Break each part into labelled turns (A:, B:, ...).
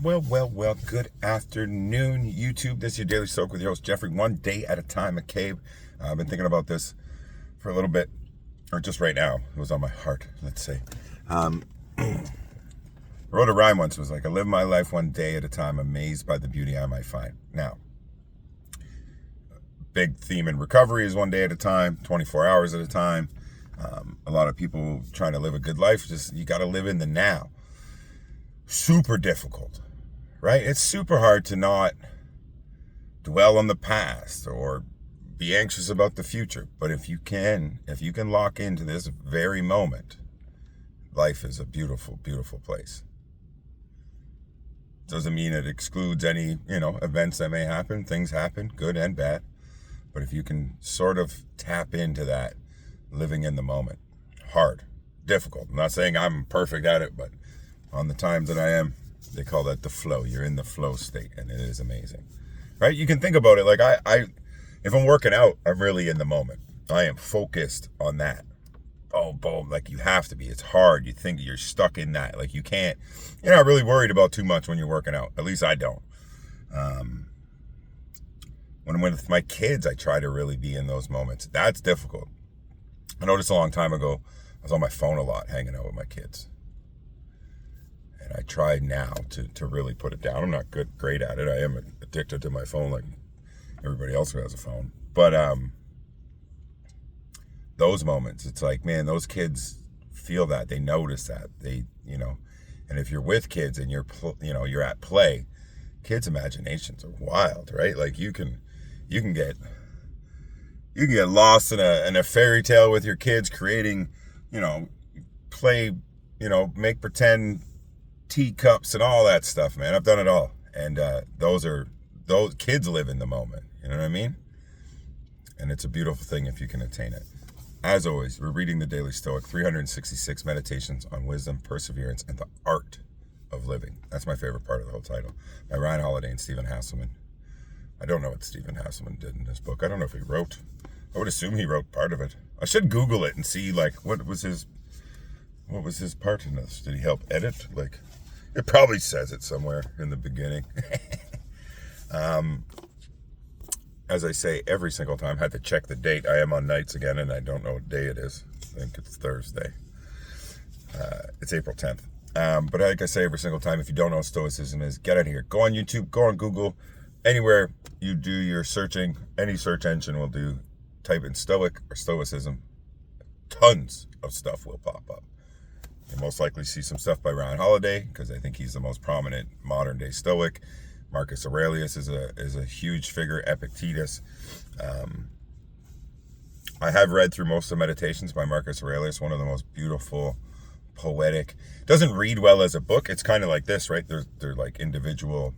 A: Well, good afternoon, YouTube. This is your Daily Stoic with your host, Jeffrey, one day at a time, McCabe. I've been thinking about this for a little bit, or just right now. It was on my heart, let's say. I wrote a rhyme once. It was like, I live my life one day at a time, amazed by the beauty I might find. Now, big theme in recovery is one day at a time, 24 hours at a time. A lot of people trying to live a good life, just you got to live in the now. Super difficult, right? It's super hard to not dwell on the past or be anxious about the future. But if you can lock into this very moment, life is a beautiful, beautiful place. Doesn't mean it excludes any, events that may happen. Things happen, good and bad. But if you can sort of tap into that living in the moment, hard, difficult. I'm not saying I'm perfect at it, but on the times that I am, they call that the flow. You're in the flow state, and it is amazing, right? You can think about it like if I'm working out, I'm really in the moment. I am focused on that. Oh, boom, like you have to be. It's hard. You think you're stuck in that. Like you're not really worried about too much when you're working out. At least I don't. When I'm with my kids, I try to really be in those moments. That's difficult. I noticed a long time ago, I was on my phone a lot hanging out with my kids. And I try now to really put it down. I'm not great at it. I am addicted to my phone like everybody else who has a phone. But those moments, it's like, man, those kids feel that. They notice that. And if you're with kids and you're at play, kids' imaginations are wild, right? Like you can get lost in a fairy tale with your kids, creating, play, make pretend teacups and all that stuff, man. I've done it all. And those kids live in the moment. You know what I mean? And it's a beautiful thing if you can attain it. As always, we're reading the Daily Stoic, 366 meditations on wisdom, perseverance, and the art of living. That's my favorite part of the whole title. By Ryan Holiday and Stephen Hasselman. I don't know what Stephen Hasselman did in this book. I don't know if he wrote. I would assume he wrote part of it. I should Google it and see what was his part in this. Did he help edit? It probably says it somewhere in the beginning. As I say every single time, I had to check the date. I am on nights again, and I don't know what day it is. I think it's Thursday. It's April 10th. But like I say every single time, if you don't know what Stoicism is, get out of here. Go on YouTube, go on Google, anywhere you do your searching, any search engine will do. Type in Stoic or Stoicism. Tons of stuff will pop up. You'll most likely see some stuff by Ryan Holiday, because I think he's the most prominent modern day Stoic. Marcus Aurelius is a huge figure. Epictetus. I have read through most of the Meditations by Marcus Aurelius, one of the most beautiful, poetic. Doesn't read well as a book. It's kind of like this, right? They're like individual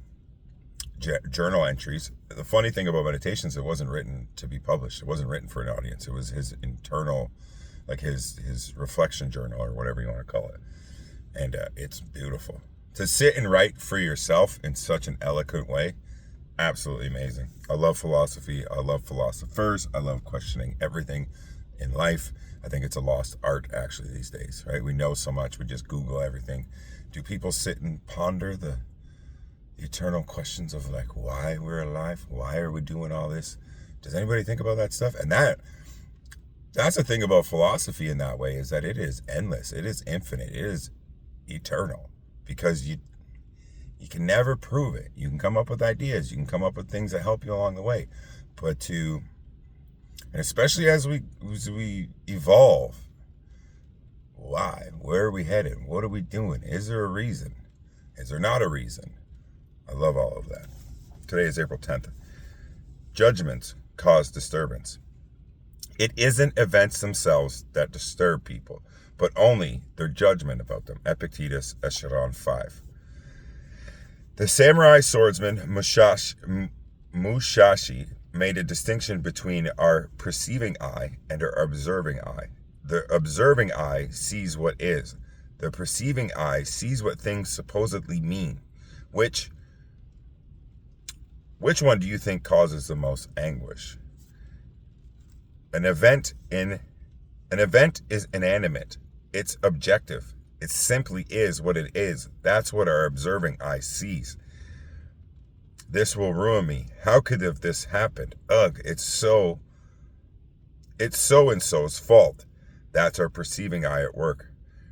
A: journal entries. The funny thing about Meditations, it wasn't written to be published. It wasn't written for an audience. It was his internal, like his reflection journal or whatever you want to call it. And it's beautiful. To sit and write for yourself in such an eloquent way, absolutely amazing. I love philosophy. I love philosophers. I love questioning everything in life. I think it's a lost art actually these days, right? We know so much. We just Google everything. Do people sit and ponder the eternal questions of why we're alive? Why are we doing all this? Does anybody think about that stuff? And that's the thing about philosophy in that way, is that it is endless. It is infinite. It is eternal, because you can never prove it. You can come up with ideas. You can come up with things that help you along the way. And especially as we evolve, why? Where are we headed? What are we doing? Is there a reason? Is there not a reason? I love all of that. Today is April 10th. Judgments cause disturbance. It isn't events themselves that disturb people, but only their judgment about them. Epictetus, Echelon 5. The samurai swordsman Musashi made a distinction between our perceiving eye and our observing eye. The observing eye sees what is. The perceiving eye sees what things supposedly mean. Which one do you think causes the most anguish? An event is inanimate. It's objective. It simply is what it is. That's what our observing eye sees. This will ruin me. How could have this happened? Ugh, it's so and so's fault. That's our perceiving eye at work,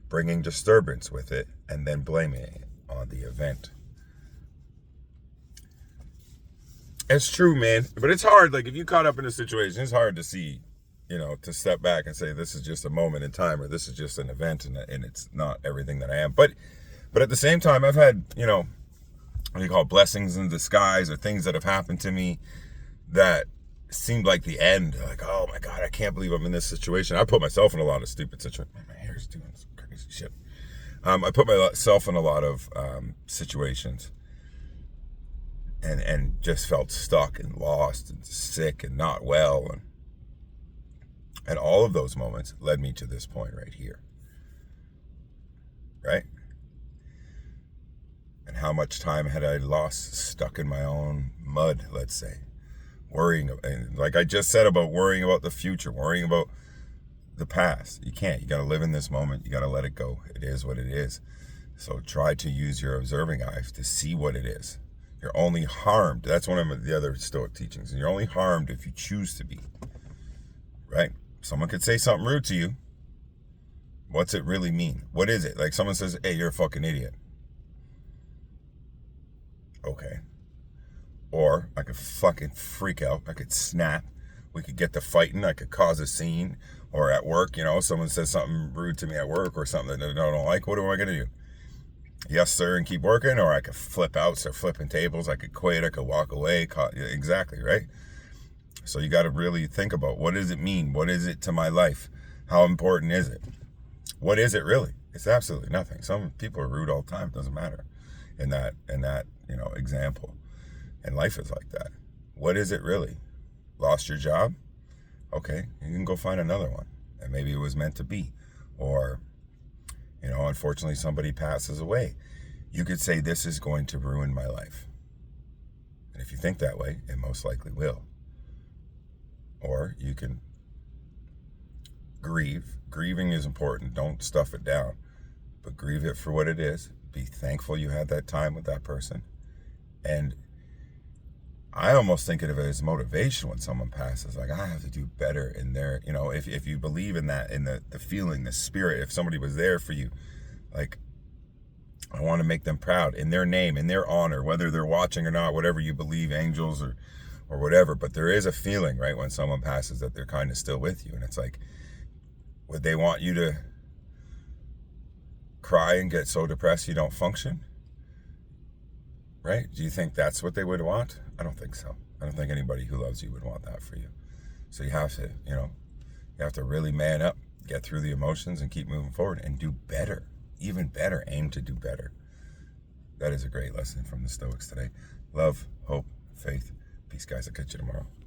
A: bringing disturbance with it and then blaming it on the event. It's true, man. But it's hard. Like, if you caught up in a situation, it's hard to see, to step back and say, this is just a moment in time, or this is just an event, and it's not everything that I am. But at the same time, I've had, what do you call it, blessings in disguise, or things that have happened to me that seemed like the end. Like, oh my God, I can't believe I'm in this situation. I put myself in a lot of stupid situations. My hair's doing some crazy shit. I put myself in a lot of situations and just felt stuck and lost and sick and not well. And all of those moments led me to this point right here. Right? And how much time had I lost stuck in my own mud, let's say. Worrying, and like I just said about worrying about the future, worrying about the past. You can't. You got to live in this moment. You got to let it go. It is what it is. So try to use your observing eyes to see what it is. You're only harmed. That's one of the other Stoic teachings. You're only harmed if you choose to be. Right? Someone could say something rude to you. What's it really mean? What is it? Like someone says, hey, you're a fucking idiot. Okay. Or I could fucking freak out. I could snap. We could get to fighting. I could cause a scene. Or at work, someone says something rude to me at work or something that I don't like. What am I going to do? Yes, sir, and keep working? Or I could flip out, start flipping tables. I could quit. I could walk away. Exactly, right? So you got to really think about, what does it mean? What is it to my life? How important is it? What is it really? It's absolutely nothing. Some people are rude all the time. It doesn't matter in that example. And life is like that. What is it really? Lost your job? Okay, you can go find another one. And maybe it was meant to be. Or, unfortunately somebody passes away. You could say, this is going to ruin my life. And if you think that way, it most likely will. Or you can grieve. Grieving is important. Don't stuff it down. But grieve it for what it is. Be thankful you had that time with that person. And I almost think of it as motivation when someone passes. Like, I have to do better in there. If you believe in that, in the feeling, the spirit, if somebody was there for you, like, I want to make them proud in their name, in their honor, whether they're watching or not, whatever you believe, angels or whatever. But there is a feeling, right, when someone passes, that they're kind of still with you. And it's like, would they want you to cry and get so depressed you don't function? Right? Do you think that's what they would want? I don't think so. I don't think anybody who loves you would want that for you. So you have to, you have to really man up, get through the emotions and keep moving forward and do better. Even better, aim to do better. That is a great lesson from the Stoics today. Love, hope, faith. Peace, guys. I'll catch you tomorrow.